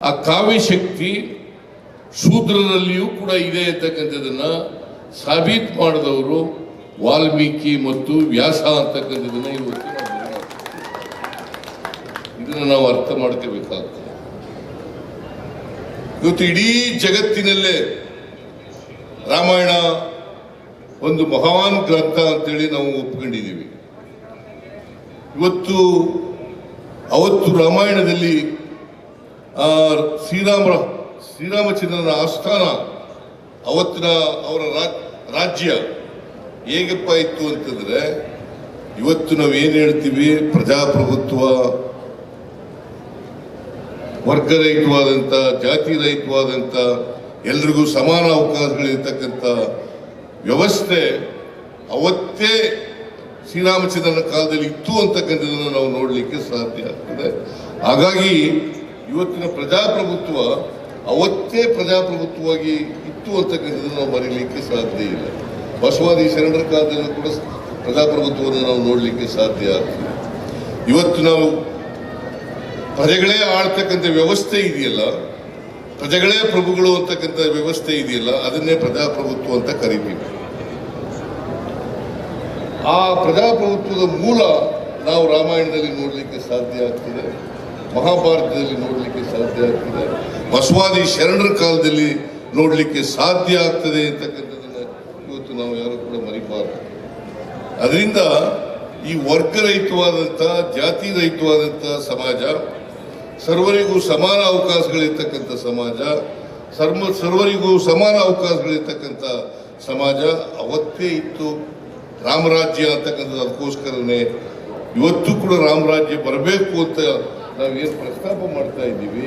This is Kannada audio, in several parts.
ಆ ಕಾವ್ಯ ಶಕ್ತಿ ಶೂದ್ರರಲ್ಲಿಯೂ ಕೂಡ ಇದೆ ಅಂತಕ್ಕಂಥದ್ದನ್ನ ಸಾಬೀತು ಮಾಡಿದವರು ವಾಲ್ಮೀಕಿ ಮತ್ತು ವ್ಯಾಸ ಅಂತಕ್ಕಂಥದ್ದನ್ನ ಇದನ್ನ ನಾವು ಅರ್ಥ ಮಾಡ್ಕೋಬೇಕಾಗ್ತದೆ. ಇವತ್ತು ಇಡೀ ಜಗತ್ತಿನಲ್ಲೇ ರಾಮಾಯಣ ಒಂದು ಮಹಾನ್ ಗ್ರಂಥ ಅಂತೇಳಿ ನಾವು ಒಪ್ಕೊಂಡಿದ್ದೀವಿ. ಅವತ್ತು ರಾಮಾಯಣದಲ್ಲಿ ಶ್ರೀರಾಮಚಂದ್ರನ ಆಸ್ಥಾನ ಅವತ್ತಿನ ಅವರ ರಾಜ್ಯ ಹೇಗಪ್ಪ ಇತ್ತು ಅಂತಂದ್ರೆ, ಇವತ್ತು ನಾವೇನು ಹೇಳ್ತೀವಿ ಪ್ರಜಾಪ್ರಭುತ್ವ, ವರ್ಗರಹಿತವಾದಂಥ, ಜಾತಿ ರಹಿತವಾದಂಥ, ಎಲ್ರಿಗೂ ಸಮಾನ ಅವಕಾಶಗಳಿರ್ತಕ್ಕಂಥ ವ್ಯವಸ್ಥೆ ಅವತ್ತೇ ಶ್ರೀರಾಮಚಂದ್ರನ ಕಾಲದಲ್ಲಿ ಇತ್ತು ಅಂತಕ್ಕಂಥದ್ದನ್ನು ನಾವು ನೋಡಲಿಕ್ಕೆ ಸಾಧ್ಯ ಆಗ್ತದೆ. ಹಾಗಾಗಿ ಇವತ್ತಿನ ಪ್ರಜಾಪ್ರಭುತ್ವ ಅವತ್ತೇ ಪ್ರಜಾಪ್ರಭುತ್ವವಾಗಿ ಇತ್ತು ಅಂತಕ್ಕಂಥದ್ದನ್ನು ನಾವು ಮರೀಲಿಕ್ಕೆ ಸಾಧ್ಯ ಇಲ್ಲ. ಬಸವಾದಿ ಶರಣರ ಕಾಲದಲ್ಲೂ ಕೂಡ ಪ್ರಜಾಪ್ರಭುತ್ವವನ್ನು ನಾವು ನೋಡಲಿಕ್ಕೆ ಸಾಧ್ಯ ಆಗ್ತದೆ. ಇವತ್ತು ನಾವು ಪ್ರಜೆಗಳೇ ಆಳ್ತಕ್ಕಂಥ ವ್ಯವಸ್ಥೆ ಇದೆಯಲ್ಲ, ಪ್ರಜೆಗಳೇ ಪ್ರಭುಗಳು ಅಂತಕ್ಕಂಥ ವ್ಯವಸ್ಥೆ ಇದೆಯಲ್ಲ, ಅದನ್ನೇ ಪ್ರಜಾಪ್ರಭುತ್ವ ಅಂತ ಕರಿತೀವಿ. ಆ ಪ್ರಜಾಪ್ರಭುತ್ವದ ಮೂಲ ನಾವು ರಾಮಾಯಣದಲ್ಲಿ ನೋಡಲಿಕ್ಕೆ ಸಾಧ್ಯ ಆಗ್ತದೆ, ಮಹಾಭಾರತದಲ್ಲಿ ನೋಡಲಿಕ್ಕೆ ಸಾಧ್ಯ ಆಗ್ತದೆ, ಬಸವಾದಿ ಶರಣರ ಕಾಲದಲ್ಲಿ ನೋಡಲಿಕ್ಕೆ ಸಾಧ್ಯ ಆಗ್ತದೆ ಅಂತಕ್ಕಂಥದ್ದನ್ನ ಇವತ್ತು ನಾವು ಯಾರು ಕೂಡ ಮರಿಬಾರದು. ಅದರಿಂದ ಈ ವರ್ಗರಹಿತವಾದಂಥ, ಜಾತಿ ರಹಿತವಾದಂಥ ಸಮಾಜ, ಸರ್ವರಿಗೂ ಸಮಾನ ಅವಕಾಶಗಳಿರ್ತಕ್ಕಂಥ ಸಮಾಜ, ಸರ್ವರಿಗೂ ಸಮಾನ ಅವಕಾಶಗಳಿರ್ತಕ್ಕಂಥ ಸಮಾಜ ಅವತ್ತೇ ಇತ್ತು. ರಾಮರಾಜ್ಯ ಅಂತಕ್ಕಂಥದ್ದು ಅದಕ್ಕೋಸ್ಕರನೇ ಇವತ್ತು ಕೂಡ ರಾಮರಾಜ್ಯ ಬರಬೇಕು ಅಂತ ನಾವೇನು ಪ್ರಸ್ತಾಪ ಮಾಡ್ತಾ ಇದ್ದೀವಿ.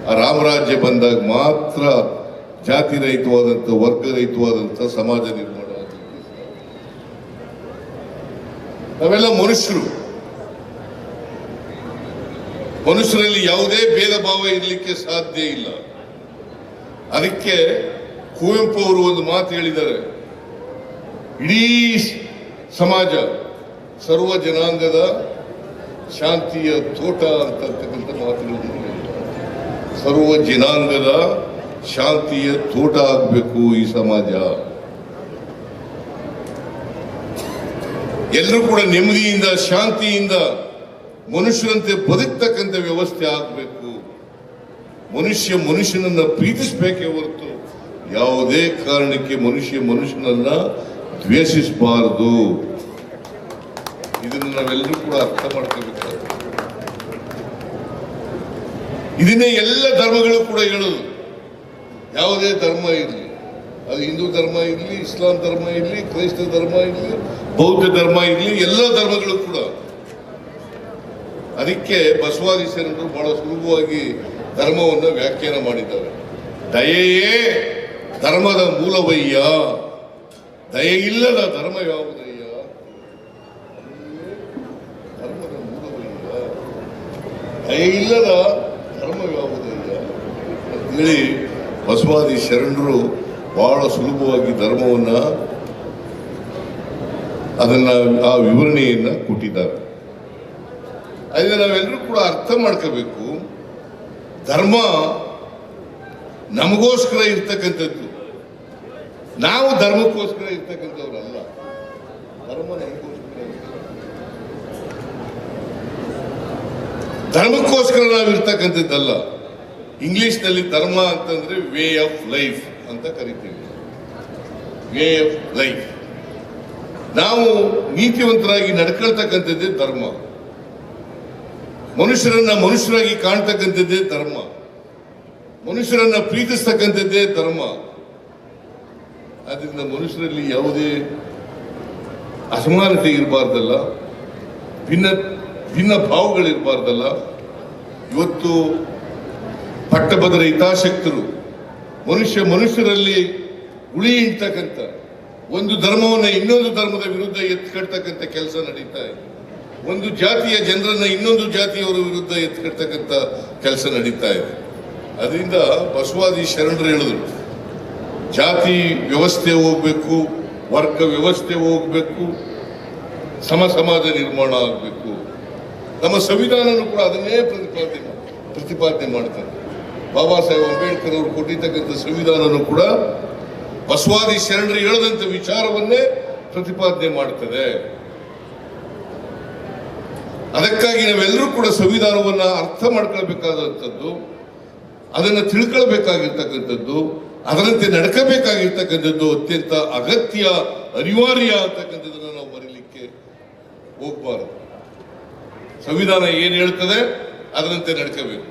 ಆ ರಾಮರಾಜ್ಯ ಬಂದಾಗ ಮಾತ್ರ ಜಾತಿ ರಹಿತವಾದಂಥ, ವರ್ಗರಹಿತವಾದಂಥ ಸಮಾಜ ನಿರ್ಮಾಣ ಆಗುತ್ತೆ. ನಾವೆಲ್ಲ ಮನುಷ್ಯರಲ್ಲಿ ಯಾವುದೇ ಭೇದ ಭಾವ ಇರಲಿಕ್ಕೆ ಸಾಧ್ಯ ಇಲ್ಲ. ಅದಕ್ಕೆ ಕುವೆಂಪು ಅವರು ಒಂದು ಮಾತು ಹೇಳಿದ್ದಾರೆ, ಇಡೀ ಸಮಾಜ ಸರ್ವ ಜನಾಂಗದ ಶಾಂತಿಯ ತೋಟ ಅಂತಕ್ಕಂಥ ಮಾತುಗಳು. ಸರ್ವ ಜನಾಂಗದ ಶಾಂತಿಯ ತೋಟ ಆಗಬೇಕು ಈ ಸಮಾಜ. ಎಲ್ಲರೂ ಕೂಡ ನೆಮ್ಮದಿಯಿಂದ, ಶಾಂತಿಯಿಂದ ಮನುಷ್ಯರಂತೆ ಬದುಕ್ತಕ್ಕಂಥ ವ್ಯವಸ್ಥೆ ಆಗಬೇಕು. ಮನುಷ್ಯನನ್ನ ಪ್ರೀತಿಸಬೇಕೇ ಹೊರತು ಯಾವುದೇ ಕಾರಣಕ್ಕೆ ಮನುಷ್ಯನನ್ನ ದ್ವೇಷಿಸಬಾರದು. ಇದನ್ನು ನಾವೆಲ್ಲರೂ ಕೂಡ ಅರ್ಥ ಮಾಡ್ಕೋಬೇಕಾಗುತ್ತೆ. ಇದನ್ನೇ ಎಲ್ಲ ಧರ್ಮಗಳು ಕೂಡ ಹೇಳೋದು. ಯಾವುದೇ ಧರ್ಮ ಇರಲಿ, ಅದು ಹಿಂದೂ ಧರ್ಮ ಇರಲಿ, ಇಸ್ಲಾಂ ಧರ್ಮ ಇರಲಿ, ಕ್ರೈಸ್ತ ಧರ್ಮ ಇರಲಿ, ಬೌದ್ಧ ಧರ್ಮ ಇರಲಿ, ಎಲ್ಲ ಧರ್ಮಗಳು ಕೂಡ. ಅದಕ್ಕೆ ಬಸವಾದಿ ಶರಣರು ಬಹಳ ಸುಲಭವಾಗಿ ಧರ್ಮವನ್ನು ವ್ಯಾಖ್ಯಾನ ಮಾಡಿದ್ದಾರೆ. ದಯೆಯೇ ಧರ್ಮದ ಮೂಲವಯ್ಯ, ದಯೆ ಇಲ್ಲದ ಧರ್ಮ ಯಾವುದಯ್ಯ, ಧರ್ಮದ ಮೂಲವಯ್ಯ, ದಯೆ ಇಲ್ಲದ ಧರ್ಮ ಯಾವುದಯ್ಯ ಅಂತೇಳಿ ಬಸವಾದಿ ಶರಣರು ಬಹಳ ಸುಲಭವಾಗಿ ಧರ್ಮವನ್ನ ಆ ವಿವರಣೆಯನ್ನ ಕೊಟ್ಟಿದ್ದಾರೆ. ಅದನ್ನ ನಾವೆಲ್ಲರೂ ಕೂಡ ಅರ್ಥ ಮಾಡ್ಕೋಬೇಕು. ಧರ್ಮ ನಮಗೋಸ್ಕರ ಇರ್ತಕ್ಕಂಥದ್ದು, ನಾವು ಧರ್ಮಕ್ಕೋಸ್ಕರ ಇರ್ತಕ್ಕಂಥವ್ರಲ್ಲ. ಧರ್ಮ ನಮಗೋಸ್ಕರ, ಧರ್ಮಕ್ಕೋಸ್ಕರ ನಾವು ಇರ್ತಕ್ಕಂಥದ್ದಲ್ಲ. ಇಂಗ್ಲಿಷ್ನಲ್ಲಿ ಧರ್ಮ ಅಂತಂದ್ರೆ ವೇ ಆಫ್ ಲೈಫ್ ಅಂತ ಕರಿತೀವಿ. Way of life. ನಾವು ನೀತಿವಂತರಾಗಿ ನಡ್ಕೊಳ್ತಕ್ಕಂಥದ್ದೇ ಧರ್ಮ. ಮನುಷ್ಯರನ್ನ ಮನುಷ್ಯರಾಗಿ ಕಾಣ್ತಕ್ಕಂಥದ್ದೇ ಧರ್ಮ. ಮನುಷ್ಯರನ್ನ ಪ್ರೀತಿಸ್ತಕ್ಕಂಥದ್ದೇ ಧರ್ಮ. ಆದ್ರಿಂದ ಮನುಷ್ಯರಲ್ಲಿ ಯಾವುದೇ ಅಸಮಾನತೆ ಇರಬಾರ್ದಲ್ಲ, ಭಿನ್ನ ಭಾವಗಳಿರಬಾರ್ದಲ್ಲ. ಇವತ್ತು ಪಟ್ಟಭದ್ರ ಹಿತಾಸಕ್ತರು ಮನುಷ್ಯರಲ್ಲಿ ಉಳಿ ಇಡ್ತಕ್ಕಂಥ, ಒಂದು ಧರ್ಮವನ್ನು ಇನ್ನೊಂದು ಧರ್ಮದ ವಿರುದ್ಧ ಎತ್ಕಡ್ತಕ್ಕಂಥ ಕೆಲಸ ನಡೀತಾ ಇದೆ. ಒಂದು ಜಾತಿಯ ಜನರನ್ನ ಇನ್ನೊಂದು ಜಾತಿಯವರ ವಿರುದ್ಧ ಎತ್ಕಡ್ತಕ್ಕಂಥ ಕೆಲಸ ನಡೀತಾ ಇದೆ. ಅದರಿಂದ ಬಸವಾದಿ ಶರಣರು ಹೇಳಿದ್ರು, ಜಾತಿ ವ್ಯವಸ್ಥೆ ಹೋಗ್ಬೇಕು, ವರ್ಗ ವ್ಯವಸ್ಥೆ ಹೋಗ್ಬೇಕು, ಸಮಾಜ ನಿರ್ಮಾಣ ಆಗಬೇಕು. ನಮ್ಮ ಸಂವಿಧಾನನೂ ಕೂಡ ಅದನ್ನೇ ಪ್ರತಿಪಾದನೆ ಮಾಡ್ತಾರೆ. ಬಾಬಾ ಸಾಹೇಬ್ ಅಂಬೇಡ್ಕರ್ ಅವರು ಕೊಟ್ಟಿರ್ತಕ್ಕಂಥ ಸಂವಿಧಾನನೂ ಕೂಡ ಬಸವಾದಿ ಶರಣರು ಹೇಳದಂತ ವಿಚಾರವನ್ನೇ ಪ್ರತಿಪಾದನೆ ಮಾಡ್ತದೆ. ಅದಕ್ಕಾಗಿ ನಾವೆಲ್ಲರೂ ಕೂಡ ಸಂವಿಧಾನವನ್ನ ಅರ್ಥ ಮಾಡ್ಕೊಳ್ಬೇಕಾದಂಥದ್ದು, ಅದನ್ನು ತಿಳ್ಕೊಳ್ಬೇಕಾಗಿರ್ತಕ್ಕಂಥದ್ದು, ಅದರಂತೆ ನಡ್ಕಬೇಕಾಗಿರ್ತಕ್ಕಂಥದ್ದು ಅತ್ಯಂತ ಅಗತ್ಯ, ಅನಿವಾರ್ಯ ಅಂತಕ್ಕಂಥದ್ದನ್ನು ನಾವು ಮರೀಲಿಕ್ಕೆ ಹೋಗ್ಬಾರದು. ಸಂವಿಧಾನ ಏನು ಹೇಳ್ತದೆ ಅದರಂತೆ ನಡ್ಕೋಬೇಕು.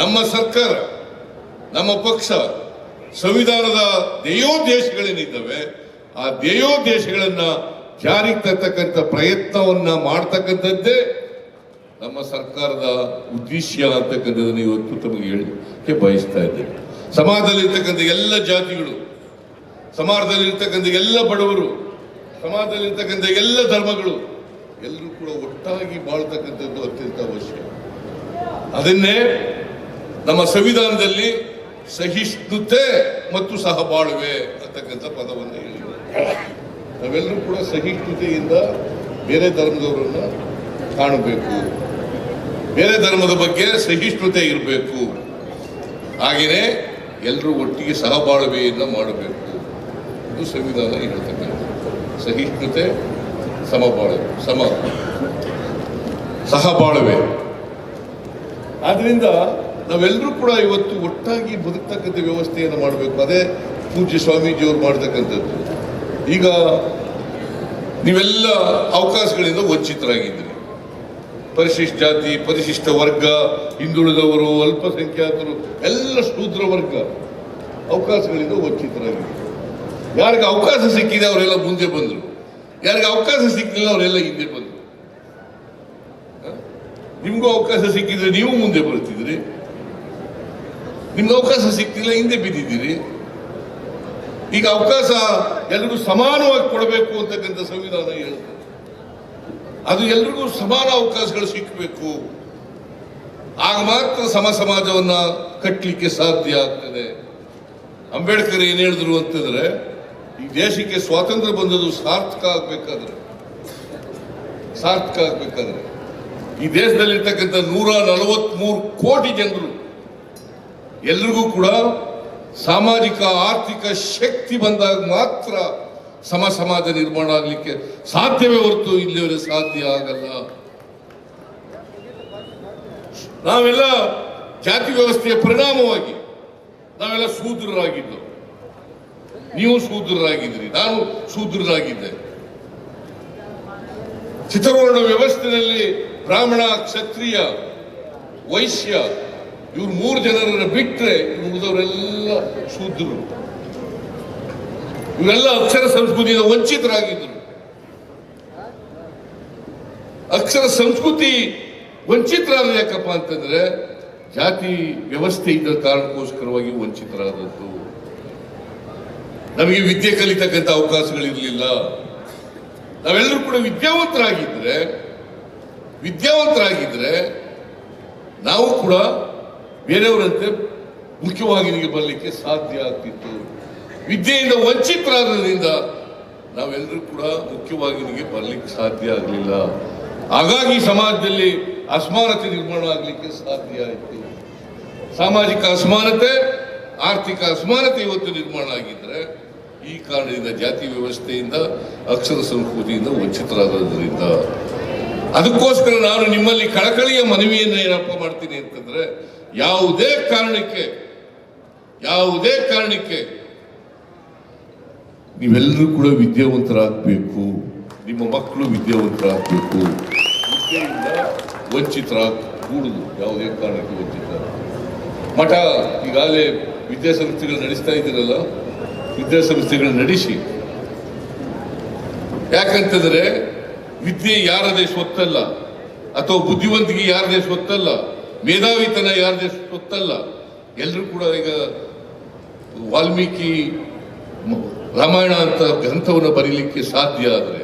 ನಮ್ಮ ಸರ್ಕಾರ, ನಮ್ಮ ಪಕ್ಷ ಸಂವಿಧಾನದ ಧ್ಯೇಯೋದ್ದೇಶಗಳೇನಿದ್ದಾವೆ ಆ ಧ್ಯೇಯೋದ್ದೇಶಗಳನ್ನ ಜಾರಿಗೆ ತರ್ತಕ್ಕಂಥ ಪ್ರಯತ್ನವನ್ನ ಮಾಡ್ತಕ್ಕಂಥದ್ದೇ ನಮ್ಮ ಸರ್ಕಾರದ ಉದ್ದೇಶ ಅಂತಕ್ಕಂಥದ್ದನ್ನು ಇವತ್ತು ತಮಗೆ ಹೇಳಲಿಕ್ಕೆ ಬಯಸ್ತಾ ಇದ್ದೇನೆ. ಸಮಾಜದಲ್ಲಿರ್ತಕ್ಕಂಥ ಎಲ್ಲ ಜಾತಿಗಳು, ಸಮಾಜದಲ್ಲಿರ್ತಕ್ಕಂಥ ಎಲ್ಲ ಬಡವರು, ಸಮಾಜದಲ್ಲಿರ್ತಕ್ಕಂಥ ಎಲ್ಲ ಧರ್ಮಗಳು ಎಲ್ಲರೂ ಕೂಡ ಒಟ್ಟಾಗಿ ಬಾಳ್ತಕ್ಕಂಥದ್ದು ಅತ್ಯಂತ ಅವಶ್ಯ. ಅದನ್ನೇ ನಮ್ಮ ಸಂವಿಧಾನದಲ್ಲಿ ಸಹಿಷ್ಣುತೆ ಮತ್ತು ಸಹಬಾಳ್ವೆ ಅಂತಕ್ಕಂಥ ಪದವನ್ನು ಹೇಳಿದ್ದಾರೆ. ನಾವೆಲ್ಲರೂ ಕೂಡ ಸಹಿಷ್ಣುತೆಯಿಂದ ಬೇರೆ ಧರ್ಮದವರನ್ನ ಕಾಣಬೇಕು, ಬೇರೆ ಧರ್ಮದ ಬಗ್ಗೆ ಸಹಿಷ್ಣುತೆ ಇರಬೇಕು. ಹಾಗೆಯೇ ಎಲ್ಲರೂ ಒಟ್ಟಿಗೆ ಸಹಬಾಳ್ವೆಯನ್ನು ಮಾಡಬೇಕು. ಇದು ಸಂವಿಧಾನ ಹೇಳ್ತಕ್ಕಂಥ ಸಹಿಷ್ಣುತೆ, ಸಹಬಾಳ್ವೆ. ಆದ್ರಿಂದ ನಾವೆಲ್ಲರೂ ಕೂಡ ಇವತ್ತು ಒಟ್ಟಾಗಿ ಬದುಕ್ತಕ್ಕಂಥ ವ್ಯವಸ್ಥೆಯನ್ನು ಮಾಡಬೇಕು. ಅದೇ ಪೂಜ್ಯ ಸ್ವಾಮೀಜಿಯವರು ಮಾಡ್ತಕ್ಕಂಥದ್ದು. ಈಗ ನೀವೆಲ್ಲ ಅವಕಾಶಗಳಿಂದ ವಂಚಿತರಾಗಿದ್ದೀರಿ. ಪರಿಶಿಷ್ಟ ಜಾತಿ, ಪರಿಶಿಷ್ಟ ವರ್ಗ, ಹಿಂದುಳಿದವರು, ಅಲ್ಪಸಂಖ್ಯಾತರು, ಎಲ್ಲ ಶೂದ್ರ ವರ್ಗ ಅವಕಾಶಗಳಿಂದ ವಂಚಿತರಾಗಿದ್ದಾರೆ. ಯಾರಿಗೆ ಅವಕಾಶ ಸಿಕ್ಕಿದೆ ಅವರೆಲ್ಲ ಮುಂದೆ ಬಂದರು, ಯಾರಿಗೆ ಅವಕಾಶ ಸಿಕ್ಕಿಲ್ಲ ಅವರೆಲ್ಲ ಹಿಂದೆ ಬಂದರು. ನಿಮ್ಗೂ ಅವಕಾಶ ಸಿಕ್ಕಿದ್ರೆ ನೀವು ಮುಂದೆ ಬರ್ತಿದ್ರಿ, ನಿಮ್ಗೆ ಅವಕಾಶ ಸಿಕ್ತಿಲ್ಲ ಹಿಂದೆ ಬಿದ್ದಿದ್ದೀರಿ. ಈಗ ಅವಕಾಶ ಎಲ್ರಿಗೂ ಸಮಾನವಾಗಿ ಕೊಡಬೇಕು ಅಂತಕ್ಕಂಥ ಸಂವಿಧಾನ ಹೇಳುತ್ತೆ. ಅದು ಎಲ್ರಿಗೂ ಸಮಾನ ಅವಕಾಶಗಳು ಸಿಕ್ಕಬೇಕು. ಆಗ ಮಾತ್ರ ಸಮಾಜವನ್ನ ಕಟ್ಟಲಿಕ್ಕೆ ಸಾಧ್ಯ ಆಗ್ತದೆ. ಅಂಬೇಡ್ಕರ್ ಏನ್ ಹೇಳಿದ್ರು ಅಂತಂದ್ರೆ, ಈ ದೇಶಕ್ಕೆ ಸ್ವಾತಂತ್ರ್ಯ ಬಂದದ್ದು ಸಾರ್ಥಕ ಆಗ್ಬೇಕಾದ್ರೆ ಈ ದೇಶದಲ್ಲಿರ್ತಕ್ಕಂಥ 143 ಕೋಟಿ ಜನರು ಎಲ್ರಿಗೂ ಕೂಡ ಸಾಮಾಜಿಕ ಆರ್ಥಿಕ ಶಕ್ತಿ ಬಂದಾಗ ಮಾತ್ರ ಸಮಾಜ ನಿರ್ಮಾಣ ಆಗ್ಲಿಕ್ಕೆ ಸಾಧ್ಯವೇ ಹೊರತು ಇಲ್ಲಿವರೆಗೆ ಸಾಧ್ಯ ಆಗಲ್ಲ. ನಾವೆಲ್ಲ ಜಾತಿ ವ್ಯವಸ್ಥೆಯ ಪರಿಣಾಮವಾಗಿ ನಾವೆಲ್ಲ ಶೂದ್ರರಾಗಿದ್ದು. ನೀವು ಶೂದ್ರರಾಗಿದ್ದೀರಿ, ನಾನು ಶೂದ್ರರಾಗಿದ್ದೆ. ಚಿತ್ರವರ್ಣ ವ್ಯವಸ್ಥೆಯಲ್ಲಿ ಬ್ರಾಹ್ಮಣ, ಕ್ಷತ್ರಿಯ, ವೈಶ್ಯ ಇವ್ರು 3 ಜನರನ್ನ ಬಿಟ್ರೆ ಉಳಿದವರೆಲ್ಲ ಶೂದ್ರರು. ಇವರೆಲ್ಲ ಅಕ್ಷರ ಸಂಸ್ಕೃತಿಯಿಂದ ವಂಚಿತರಾಗಿದ್ದರು. ಅಕ್ಷರ ಸಂಸ್ಕೃತಿ ವಂಚಿತರಾದ ಯಾಕಪ್ಪ ಅಂತಂದ್ರೆ ಜಾತಿ ವ್ಯವಸ್ಥೆ ಇದ್ದ ಕಾರಣಕ್ಕೋಸ್ಕರವಾಗಿ ವಂಚಿತರಾದದ್ದು. ನಮಗೆ ವಿದ್ಯೆ ಕಲಿತಕ್ಕಂಥ ಅವಕಾಶಗಳಿರಲಿಲ್ಲ. ನಾವೆಲ್ಲರೂ ಕೂಡ ವಿದ್ಯಾವಂತರಾಗಿದ್ರೆ ನಾವು ಕೂಡ ಬೇರೆಯವರಂತೆ ಮುಖ್ಯವಾಹಿನಿಗೆ ಬರಲಿಕ್ಕೆ ಸಾಧ್ಯ ಆಗ್ತಿತ್ತು. ವಿದ್ಯೆಯಿಂದ ವಂಚಿತರಾದ್ರಿಂದ ನಾವೆಲ್ಲರೂ ಕೂಡ ಮುಖ್ಯವಾಹಿನಿಗೆ ಬರಲಿಕ್ಕೆ ಸಾಧ್ಯ ಆಗಲಿಲ್ಲ. ಹಾಗಾಗಿ ಸಮಾಜದಲ್ಲಿ ಅಸಮಾನತೆ ನಿರ್ಮಾಣ ಆಗಲಿಕ್ಕೆ ಸಾಧ್ಯ ಆಯಿತು. ಸಾಮಾಜಿಕ ಅಸಮಾನತೆ, ಆರ್ಥಿಕ ಅಸಮಾನತೆ ಇವತ್ತು ನಿರ್ಮಾಣ ಆಗಿದ್ರೆ ಈ ಕಾರಣದಿಂದ, ಜಾತಿ ವ್ಯವಸ್ಥೆಯಿಂದ, ಅಕ್ಷರ ಸಂಸ್ಕೃತಿಯಿಂದ ವಂಚಿತರಾಗೋದ್ರಿಂದ. ಅದಕ್ಕೋಸ್ಕರ ನಾನು ನಿಮ್ಮಲ್ಲಿ ಕಳಕಳಿಯ ಮನವಿಯನ್ನು ಏನಪ್ಪ ಮಾಡ್ತೀನಿ ಅಂತಂದ್ರೆ, ಯಾವುದೇ ಕಾರಣಕ್ಕೆ ನೀವೆಲ್ಲರೂ ಕೂಡ ವಿದ್ಯಾವಂತರಾಗಬೇಕು. ನಿಮ್ಮ ಮಕ್ಕಳು ವಿದ್ಯಾವಂತರಾಗಬೇಕು. ವಿದ್ಯೆಯಿಂದ ವಂಚಿತರಾಗಕೂಡದು. ಯಾವುದೇ ಕಾರಣಕ್ಕೆ ವಂಚಿತ. ಮಠ ಈಗಾಗಲೇ ವಿದ್ಯಾಸಂಸ್ಥೆಗಳು ನಡೆಸ್ತಾ ಇದ್ದೀರಲ್ಲ, ವಿದ್ಯಾಸಂಸ್ಥೆಗಳು ನಡೆಸಿ. ಯಾಕಂತಂದ್ರೆ ವಿದ್ಯೆ ಯಾರದೇ ಸ್ವತ್ತಲ್ಲ, ಅಥವಾ ಬುದ್ಧಿವಂತಿಕೆ ಯಾರದೇ ಸ್ವತ್ತಲ್ಲ, ಮೇಧಾವಿತನ ಯಾರದೇ ಸ್ವತ್ತಲ್ಲ. ಎಲ್ಲರೂ ಕೂಡ ಈಗ ವಾಲ್ಮೀಕಿ ರಾಮಾಯಣ ಅಂತ ಗ್ರಂಥವನ್ನು ಬರೀಲಿಕ್ಕೆ ಸಾಧ್ಯ ಆದರೆ,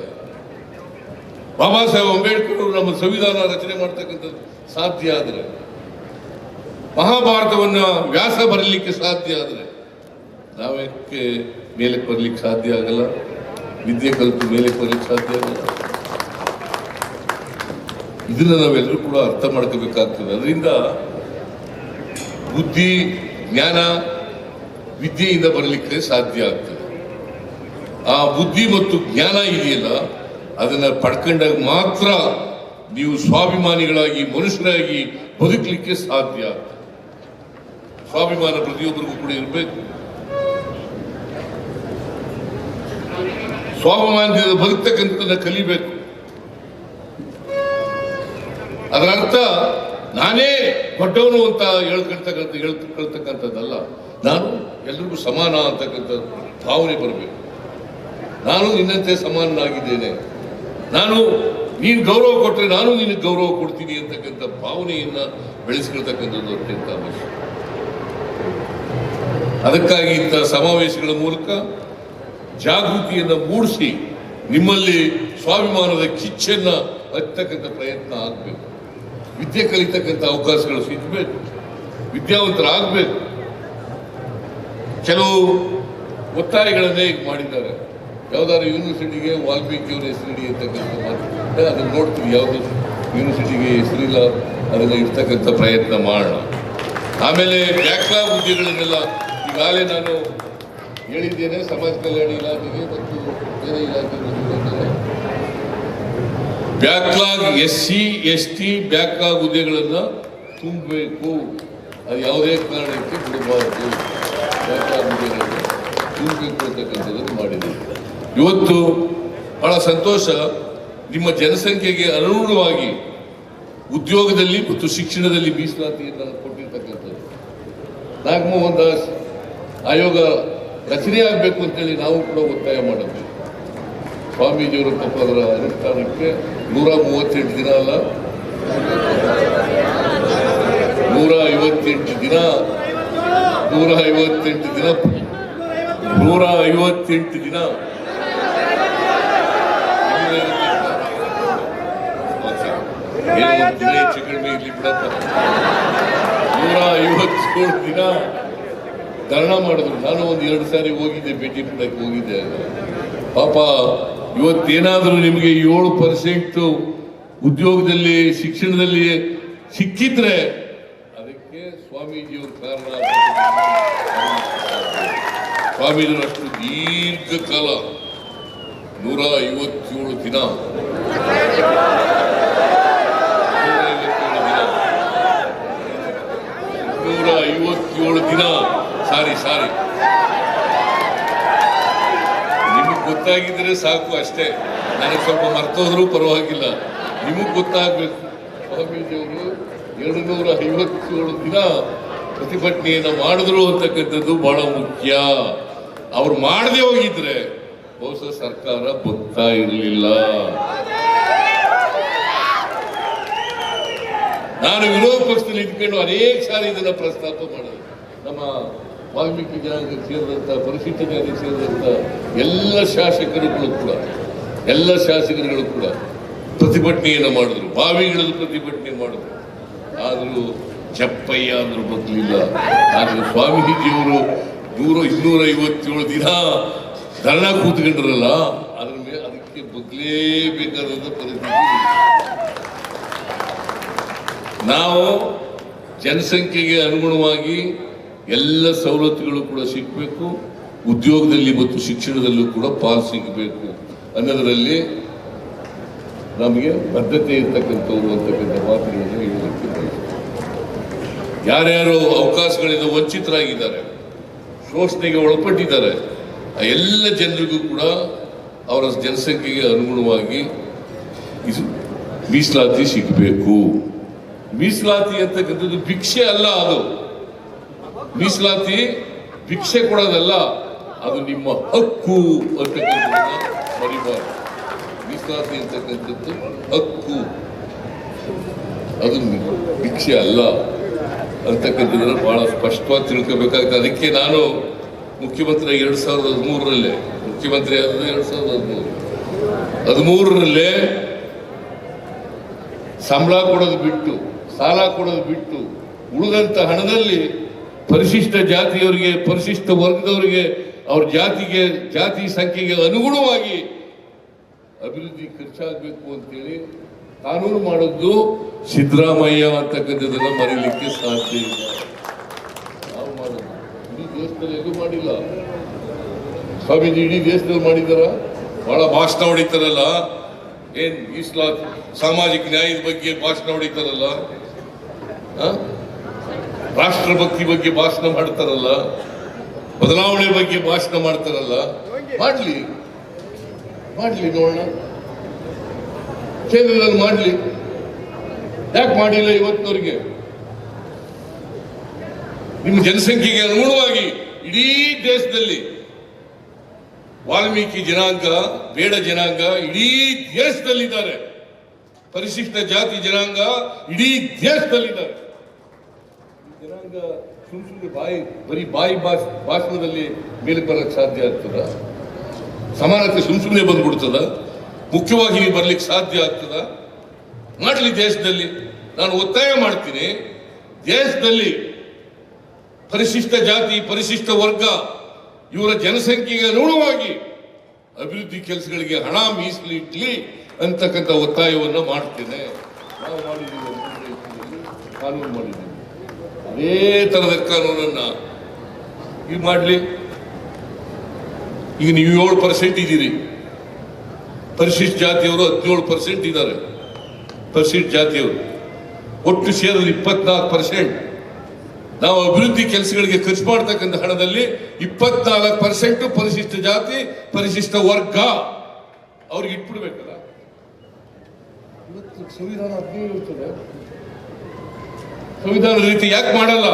ಬಾಬಾ ಸಾಹೇಬ್ ಅಂಬೇಡ್ಕರ್ ಅವರು ನಮ್ಮ ಸಂವಿಧಾನ ರಚನೆ ಮಾಡ್ತಕ್ಕಂಥದ್ದು ಸಾಧ್ಯ ಆದರೆ, ಮಹಾಭಾರತವನ್ನ ವ್ಯಾಸ ಬರೀಲಿಕ್ಕೆ ಸಾಧ್ಯ ಆದರೆ, ನಾವೇಕೆ ಮೇಲಕ್ಕೆ ಬರಲಿಕ್ಕೆ ಸಾಧ್ಯ ಆಗಲ್ಲ? ವಿದ್ಯೆ ಕಲಿತು ಮೇಲಕ್ಕೆ ಬರಲಿಕ್ಕೆ ಸಾಧ್ಯ ಆಗಲ್ಲ? ಇದನ್ನ ನಾವೆಲ್ಲರೂ ಕೂಡ ಅರ್ಥ ಮಾಡ್ಕೋಬೇಕಾಗ್ತದೆ. ಅದರಿಂದ ಬುದ್ಧಿ ಜ್ಞಾನ ವಿದ್ಯೆಯಿಂದ ಬರಲಿಕ್ಕೆ ಸಾಧ್ಯ ಆಗ್ತದೆ. ಆ ಬುದ್ಧಿ ಮತ್ತು ಜ್ಞಾನ ಇದೆಯಲ್ಲ, ಅದನ್ನ ಪಡ್ಕೊಂಡಾಗ ಮಾತ್ರ ನೀವು ಸ್ವಾಭಿಮಾನಿಗಳಾಗಿ ಮನುಷ್ಯರಾಗಿ ಬದುಕಲಿಕ್ಕೆ ಸಾಧ್ಯ ಆಗ್ತದೆ. ಸ್ವಾಭಿಮಾನ ಪ್ರತಿಯೊಬ್ಬರಿಗೂ ಕೂಡ ಇರಬೇಕು. ಸ್ವಾಭಿಮಾನದಿಂದ ಬದುಕ್ತಕ್ಕಂಥದ್ದನ್ನ ಕಲಿಬೇಕು. ಅದರ ಅರ್ಥ ನಾನೇ ದೊಡ್ಡವನು ಅಂತ ಹೇಳ್ತಕ್ಕಂಥದ್ದಲ್ಲ. ನಾನು ಎಲ್ರಿಗೂ ಸಮಾನ ಅಂತಕ್ಕಂಥ ಭಾವನೆ ಬರಬೇಕು. ನಾನು ನಿನ್ನಂತೆ ಸಮಾನನಾಗಿದ್ದೇನೆ, ನೀನು ಗೌರವ ಕೊಟ್ಟರೆ ನಾನು ನಿನಗೆ ಗೌರವ ಕೊಡ್ತೀನಿ ಅಂತಕ್ಕಂಥ ಭಾವನೆಯನ್ನ ಬೆಳೆಸ್ಕೊಳ್ತಕ್ಕಂಥದ್ದು ಅತ್ಯಂತ ಅವಶ್ಯ. ಅದಕ್ಕಾಗಿ ಇಂಥ ಸಮಾವೇಶಗಳ ಮೂಲಕ ಜಾಗೃತಿಯನ್ನು ಮೂಡಿಸಿ ನಿಮ್ಮಲ್ಲಿ ಸ್ವಾಭಿಮಾನದ ಕಿಚ್ಚನ್ನ ಹತ್ತಕ್ಕಂಥ ಪ್ರಯತ್ನ ಆಗಬೇಕು. ವಿದ್ಯೆ ಕಲಿತಕ್ಕಂಥ ಅವಕಾಶಗಳು ಸಿಗಬೇಕು, ವಿದ್ಯಾವಂತರಾಗಬೇಕು. ಕೆಲವು ಒತ್ತಾಯಗಳನ್ನೇ ಈಗ ಮಾಡಿದ್ದಾರೆ. ಯಾವ್ದಾದ್ರು ಯೂನಿವರ್ಸಿಟಿಗೆ ವಾಲ್ಮೀಕಿಯವರ ಹೆಸರಿಡಿ ಅಂತಕ್ಕಂಥ ಮಾತು ಅದನ್ನು ನೋಡ್ತೀವಿ. ಯಾವುದು ಯೂನಿವರ್ಸಿಟಿಗೆ ಹೆಸರಿಲ್ಲ ಅದನ್ನು ಇರ್ತಕ್ಕಂಥ ಪ್ರಯತ್ನ ಮಾಡೋಣ. ಆಮೇಲೆ ಬ್ಯಾಕ್ಲಾಗ್ ಹುದ್ದೆಗಳನ್ನೆಲ್ಲ ಈಗಾಗಲೇ ನಾನು ಹೇಳಿದ್ದೇನೆ. ಸಮಾಜ ಕಲ್ಯಾಣ ಇಲಾಖೆಗೆ ಮತ್ತು ಬೇರೆ ಇಲಾಖೆಗಳಿಗೆ ಬ್ಯಾಕ್ಲಾಗ್ SC ST ಬ್ಯಾಕ್ಲಾಗ್ ಹುದ್ದೆಗಳನ್ನು ತುಂಬಬೇಕು. ಅದು ಯಾವುದೇ ಕಾರಣಕ್ಕೆ ಬಿಡಬಾರದು. ಬ್ಯಾಕ್ಲಾಗ್ ಹುದ್ದೆಗಳನ್ನು ತುಂಬಬೇಕು ಅಂತಕ್ಕಂಥದ್ದನ್ನು ಮಾಡಿದ್ದೀವಿ. ಇವತ್ತು ಬಹಳ ಸಂತೋಷ. ನಿಮ್ಮ ಜನಸಂಖ್ಯೆಗೆ ಅನುಗುಣವಾಗಿ ಉದ್ಯೋಗದಲ್ಲಿ ಮತ್ತು ಶಿಕ್ಷಣದಲ್ಲಿ ಮೀಸಲಾತಿಯನ್ನು ಕೊಟ್ಟಿರ್ತಕ್ಕಂಥದ್ದು. ನಾಗಮೋಹನ್ ದಾಸ್ ಆಯೋಗ ರಚನೆ ಆಗಬೇಕು ಅಂತೇಳಿ ನಾವು ಕೂಡ ಒತ್ತಾಯ ಮಾಡಿದ್ವಿ. ಸ್ವಾಮೀಜಿಯವರ ಪಾಪ ಅದರ ಅನುಷ್ಠಾನಕ್ಕೆ 138 ದಿನ ಅಲ್ಲ 158 ದಿನ 158 ದಿನ 158 ದಿನ ಹೆಚ್ಚು ಕಡಿಮೆ ಇರ್ಲಿ ಬಿಡಪ್ಪ. 157 ದಿನ ಧರಣ ಮಾಡಿದ್ರು. ನಾನು ಒಂದು 2 ಸಾರಿ ಹೋಗಿದ್ದೆ, ಭೇಟಿ ಪಡಕ್ಕೆ ಹೋಗಿದ್ದೆ. ಪಾಪ ಇವತ್ತೇನಾದರೂ ನಿಮಗೆ 7% ಉದ್ಯೋಗದಲ್ಲಿ ಶಿಕ್ಷಣದಲ್ಲಿ ಸಿಕ್ಕಿದ್ರೆ ಅದಕ್ಕೆ ಸ್ವಾಮೀಜಿಯವರು ಕಾರಣ. ಸ್ವಾಮೀಜಿಯವರು ಅಷ್ಟು ದೀರ್ಘಕಾಲ 157 ದಿನ 157 ದಿನ ಸಾರಿ ನಿಮಗೆ ಗೊತ್ತಾಗಿದ್ರೆ ಸಾಕು ಅಷ್ಟೇ. ನನಗೆ ಸ್ವಲ್ಪ ಮರ್ತೋದ್ರೂ ಪರವಾಗಿಲ್ಲ. ನಿಮಗೆ ಗೊತ್ತಾಗಬೇಕು. ಸ್ವಾಮೀಜಿಯವರು 257 ದಿನ ಪ್ರತಿಭಟನೆಯನ್ನು ಮಾಡಿದ್ರು ಅಂತಕ್ಕಂಥದ್ದು ಬಹಳ ಮುಖ್ಯ. ಅವ್ರು ಮಾಡದೆ ಹೋಗಿದ್ರೆ ಬಹುಶಃ ಸರ್ಕಾರ ಬರ್ತಾ ಇರಲಿಲ್ಲ. ನಾನು ವಿರೋಧ ಪಕ್ಷದಲ್ಲಿ ಇದ್ಕೊಂಡು ಅನೇಕ ಸಾರಿ ಇದನ್ನ ಪ್ರಸ್ತಾಪ ಮಾಡಿದೆ. ನಮ್ಮ ವಾಲ್ಮೀಕಿ ಜನಾಂಗಕ್ಕೆ ಸೇರಿದಂಥ ಪರಿಶಿಷ್ಟ ಜಾತಿಗೆ ಸೇರಿದಂಥ ಎಲ್ಲ ಶಾಸಕರುಗಳು ಕೂಡ ಪ್ರತಿಭಟನೆಯನ್ನು ಮಾಡಿದ್ರು. ಬಾವಿಗಳದ್ದು ಪ್ರತಿಭಟನೆ ಮಾಡಿದ್ರು. ಆದರೂ ಚಪ್ಪಯ್ಯ ಅಂದ್ರೂ ಬಗ್ಲಿಲ್ಲ. ಆದರೆ ಸ್ವಾಮೀಜಿಯವರು 257 ದಿನ ಧರಣ ಕೂತ್ಕೊಂಡ್ರಲ್ಲ, ಅದ್ರ ಮೇಲೆ ಅದಕ್ಕೆ ಬಗ್ಲೇಬೇಕಾದಂಥ ಪರಿಸ್ಥಿತಿ. ನಾವು ಜನಸಂಖ್ಯೆಗೆ ಅನುಗುಣವಾಗಿ ಎಲ್ಲ ಸವಲತ್ತುಗಳು ಕೂಡ ಸಿಗಬೇಕು, ಉದ್ಯೋಗದಲ್ಲಿ ಮತ್ತು ಶಿಕ್ಷಣದಲ್ಲೂ ಕೂಡ ಪಾಲು ಸಿಗಬೇಕು ಅನ್ನೋದರಲ್ಲಿ ನಮಗೆ ಬದ್ಧತೆ ಇರ್ತಕ್ಕಂಥವ್ರು ಅಂತಕ್ಕಂಥ ಮಾತುಗಳನ್ನು ಹೇಳಲಿಕ್ಕೆ ಬಯಸ್ತೇನೆ. ಯಾರ್ಯಾರು ಅವಕಾಶಗಳಿಂದ ವಂಚಿತರಾಗಿದ್ದಾರೆ, ಶೋಷಣೆಗೆ ಒಳಪಟ್ಟಿದ್ದಾರೆ, ಆ ಎಲ್ಲ ಜನರಿಗೂ ಕೂಡ ಅವರ ಜನಸಂಖ್ಯೆಗೆ ಅನುಗುಣವಾಗಿ ಮೀಸಲಾತಿ ಸಿಗಬೇಕು. ಮೀಸಲಾತಿ ಅಂತಕ್ಕಂಥದ್ದು ಭಿಕ್ಷೆ ಅಲ್ಲ. ಅದು ಮೀಸಲಾತಿ ಭಿಕ್ಷೆ ಕೊಡೋದಲ್ಲ, ಅದು ನಿಮ್ಮ ಹಕ್ಕು ಅಂತಕ್ಕಂಥದ್ದನ್ನ ಮರಿಬಾರ್ದು. ಮೀಸಲಾತಿ ಅಂತಕ್ಕಂಥದ್ದು ಹಕ್ಕು, ಅದು ಭಿಕ್ಷೆ ಅಲ್ಲ ಅಂತಕ್ಕಂಥದ್ದನ್ನ ಬಹಳ ಸ್ಪಷ್ಟವಾಗಿ ತಿಳ್ಕೋಬೇಕಾಗ್ತದೆ. ಅದಕ್ಕೆ ನಾನು ಮುಖ್ಯಮಂತ್ರಿ 2013 ಮುಖ್ಯಮಂತ್ರಿ ಆದ 2013 ಸಂಬಳ ಕೊಡೋದು ಬಿಟ್ಟು, ಸಾಲ ಕೊಡೋದು ಬಿಟ್ಟು, ಉಳಿದಂತ ಹಣದಲ್ಲಿ ಪರಿಶಿಷ್ಟ ಜಾತಿಯವರಿಗೆ, ಪರಿಶಿಷ್ಟ ವರ್ಗದವರಿಗೆ, ಅವ್ರ ಜಾತಿ ಸಂಖ್ಯೆಗೆ ಅನುಗುಣವಾಗಿ ಅಭಿವೃದ್ಧಿ ಖರ್ಚಾಗಬೇಕು ಅಂತೇಳಿ ಕಾನೂನು ಮಾಡೋದು ಸಿದ್ದರಾಮಯ್ಯ ಅಂತಕ್ಕಂಥದ್ದನ್ನ ಮರೀಲಿಕ್ಕೆ ಸಾಧ್ಯ ಇಲ್ಲ. ಇಡೀ ದೇಶದಲ್ಲಿ ಎಲ್ಲೂ ಮಾಡಿಲ್ಲ. ಸ್ವಾಮೀಜಿ ಇಡೀ ದೇಶದಲ್ಲಿ ಮಾಡಿದಾರ? ಬಹಳ ಭಾಷಣ ಹೊಡಿತಾರಲ್ಲ, ಏನ್ ಸಾಮಾಜಿಕ ನ್ಯಾಯದ ಬಗ್ಗೆ ಭಾಷಣ ಹೊಡಿತಾರಲ್ಲ, ರಾಷ್ಟ್ರಭಕ್ತಿ ಬಗ್ಗೆ ಭಾಷಣ ಮಾಡ್ತಾರಲ್ಲ, ಬದಲಾವಣೆ ಬಗ್ಗೆ ಭಾಷಣ ಮಾಡ್ತಾರಲ್ಲ. ಮಾಡ್ಲಿ ನೋಡೋಣ, ಕೇಂದ್ರದಲ್ಲಿ ಮಾಡ್ಲಿ. ಯಾಕೆ ಮಾಡಿಲ್ಲ ಇವತ್ತಿನವರಿಗೆ? ನಿಮ್ಮ ಜನಸಂಖ್ಯೆಗೆ ಅನುಗುಣವಾಗಿ ಇಡೀ ದೇಶದಲ್ಲಿ ವಾಲ್ಮೀಕಿ ಜನಾಂಗ, ಬೇಡ ಜನಾಂಗ ಇಡೀ ದೇಶದಲ್ಲಿದ್ದಾರೆ. ಪರಿಶಿಷ್ಟ ಜಾತಿ ಜನಾಂಗ ಇಡೀ ದೇಶದಲ್ಲಿದ್ದಾರೆ. ಜನಾಂಗ ಸುಮ್ಮನೆ ಬರೀ ಬಾಯಿ ಭಾಷಣದಲ್ಲಿ ಮೇಲೆ ಬರಕ್ಕೆ ಸಾಧ್ಯ ಆಗ್ತದ? ಸಮಾನತೆ ಸುಮ್ಮನೆ ಬಂದ್ಬಿಡ್ತದ? ಮುಖ್ಯವಾಗಿ ಬರ್ಲಿಕ್ಕೆ ಸಾಧ್ಯ ಆಗ್ತದ? ಮಾಡಲಿ ದೇಶದಲ್ಲಿ. ನಾನು ಒತ್ತಾಯ ಮಾಡ್ತೀನಿ, ದೇಶದಲ್ಲಿ ಪರಿಶಿಷ್ಟ ಜಾತಿ, ಪರಿಶಿಷ್ಟ ವರ್ಗ ಇವರ ಜನಸಂಖ್ಯೆಗೆ ಅನುಗುಣವಾಗಿ ಅಭಿವೃದ್ಧಿ ಕೆಲಸಗಳಿಗೆ ಹಣ ಮೀಸಲಿಟ್ಲಿ ಅಂತಕ್ಕಂಥ ಒತ್ತಾಯವನ್ನು ಮಾಡ್ತೇನೆ. ನಾವು ಮಾಡಿದ್ದೀವಿ, ಕಾನೂನು ಮಾಡಿದ್ದೀವಿ. ಅದೇ ತರದ ಕಾನೂನನ್ನ ಈಗ ಮಾಡಲಿ. ಈಗ ನೀವು 7% ಇದ್ದೀರಿ, ಪರಿಶಿಷ್ಟ ಜಾತಿಯವರು 17% ಇದ್ದಾರೆ. ಪರಿಶಿಷ್ಟ ಜಾತಿಯವರು ಒಟ್ಟು ಸೇರಿದ 24%. ನಾವು ಅಭಿವೃದ್ಧಿ ಕೆಲಸಗಳಿಗೆ ಖರ್ಚು ಮಾಡ್ತಕ್ಕಂಥ ಹಣದಲ್ಲಿ 24% ಪರಿಶಿಷ್ಟ ಜಾತಿ, ಪರಿಶಿಷ್ಟ ವರ್ಗ ಅವ್ರಿಗೆ ಇಟ್ಬಿಡ್ಬೇಕಲ್ಲ. ಇವತ್ತು ಸಂವಿಧಾನ ಅದೇ ಇರ್ತದೆ. ಸಂವಿಧಾನ ರೀತಿ ಯಾಕೆ ಮಾಡಲ್ಲ?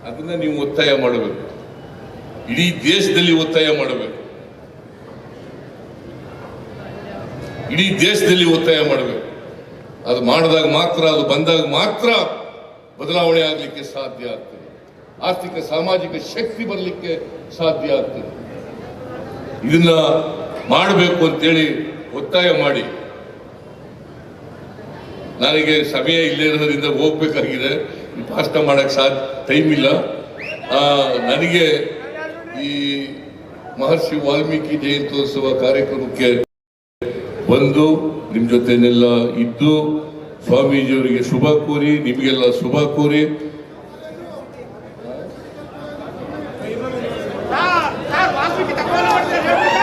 ಅದನ್ನ ನೀವು ಒತ್ತಾಯ ಮಾಡಬೇಕು. ಇಡೀ ದೇಶದಲ್ಲಿ ಒತ್ತಾಯ ಮಾಡಬೇಕು. ಇಡೀ ದೇಶದಲ್ಲಿ ಒತ್ತಾಯ ಮಾಡಬೇಕು. ಅದು ಮಾಡಿದಾಗ ಮಾತ್ರ, ಅದು ಬಂದಾಗ ಮಾತ್ರ ಬದಲಾವಣೆ ಆಗಲಿಕ್ಕೆ ಸಾಧ್ಯ ಆಗ್ತದೆ. ಆರ್ಥಿಕ ಸಾಮಾಜಿಕ ಶಕ್ತಿ ಬರಲಿಕ್ಕೆ ಸಾಧ್ಯ ಆಗ್ತದೆ. ಇದನ್ನ ಮಾಡಬೇಕು ಅಂತೇಳಿ ಒತ್ತಾಯ ಮಾಡಿ. ನನಗೆ ಸಮಯ ಇಲ್ಲೇ ಇರೋದ್ರಿಂದ ಹೋಗ್ಬೇಕಾಗಿದೆ, ಭಾಷಣ ಮಾಡಕ್ಕೆ ಟೈಮ್ ಇಲ್ಲ. ನನಗೆ ಈ ಮಹರ್ಷಿ ವಾಲ್ಮೀಕಿ ಜಯಂತ್ಯೋತ್ಸವ ಕಾರ್ಯಕ್ರಮಕ್ಕೆ ಬಂದು ನಿಮ್ಮ ಜೊತೆನೆಲ್ಲ ಇದ್ದು ಸ್ವಾಮೀಜಿಯವರಿಗೆ ಶುಭ ಕೋರಿ, ನಿಮಗೆಲ್ಲ ಶುಭ ಕೋರಿ,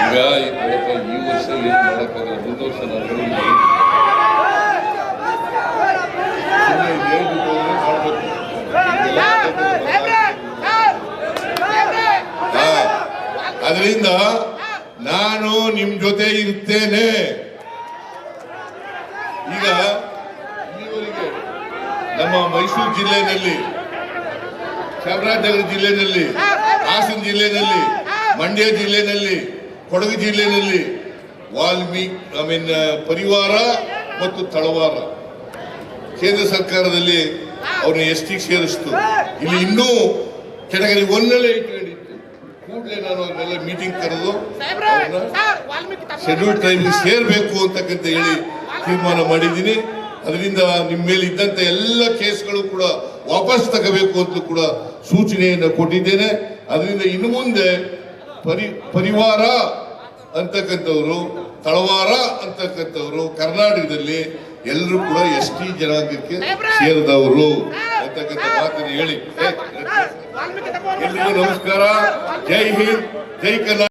ಈಗ ಈ ವರ್ಷ ಏನು ಮಾಡೋಕ್ಕಾಗಲ್ಲ, ಮುಂದೆ ವರ್ಷ ನಾನು ಅದರಿಂದ ನಾನು ನಿಮ್ ಜೊತೆ ಇರ್ತೇನೆ. ಈಗ ಇಲ್ಲಿವರೆಗೆ ನಮ್ಮ ಮೈಸೂರು ಜಿಲ್ಲೆಯಲ್ಲಿ, ಚಾಮರಾಜನಗರ ಜಿಲ್ಲೆಯಲ್ಲಿ, ಹಾಸನ ಜಿಲ್ಲೆಯಲ್ಲಿ, ಮಂಡ್ಯ ಜಿಲ್ಲೆಯಲ್ಲಿ, ಕೊಡಗು ಜಿಲ್ಲೆಯಲ್ಲಿ ಪರಿವಾರ ಮತ್ತು ತಳವಾರ ಕೇಂದ್ರ ಸರ್ಕಾರದಲ್ಲಿ ಅವ್ರನ್ನ ಎಸ್ಟಿಗೆ ಸೇರಿಸ್ತು. ಇಲ್ಲಿ ಇನ್ನೂ ಕೆಟಗರಿ 1 ಇಟ್ಕೊಂಡಿತ್ತು. ಕೂಡಲೇ ನಾನು ಅವ್ರನ್ನೆಲ್ಲ ಮೀಟಿಂಗ್ ಕರೆದು ಶೆಡ್ಯೂಲ್ ಟ್ರೈಬ್ಗೆ ಸೇರ್ಬೇಕು ಅಂತಕ್ಕಂತ ಹೇಳಿ ತೀರ್ಮಾನ ಮಾಡಿದ್ದೀನಿ. ಅದರಿಂದ ನಿಮ್ಮ ಮೇಲೆ ಇದ್ದಂತ ಎಲ್ಲ ಕೇಸ್ಗಳು ಕೂಡ ವಾಪಸ್ ತಗೋಬೇಕು ಅಂತ ಕೂಡ ಸೂಚನೆಯನ್ನು ಕೊಟ್ಟಿದ್ದೇನೆ. ಅದರಿಂದ ಇನ್ನು ಮುಂದೆ ಪರಿವಾರ ಅಂತಕ್ಕಂಥವ್ರು, ತಳವಾರ ಅಂತಕ್ಕಂಥವ್ರು ಕರ್ನಾಟಕದಲ್ಲಿ ಎಲ್ಲರೂ ಕೂಡ ST ಜನಾಂಗಕ್ಕೆ ಸೇರಿದವರು ಅಂತಕ್ಕಂಥ ಮಾತನ್ನು ಹೇಳಿ ಎಲ್ರಿಗೂ ನಮಸ್ಕಾರ. ಜೈ ಹಿಂದ್, ಜೈ ಕರ್ನಾಟಕ.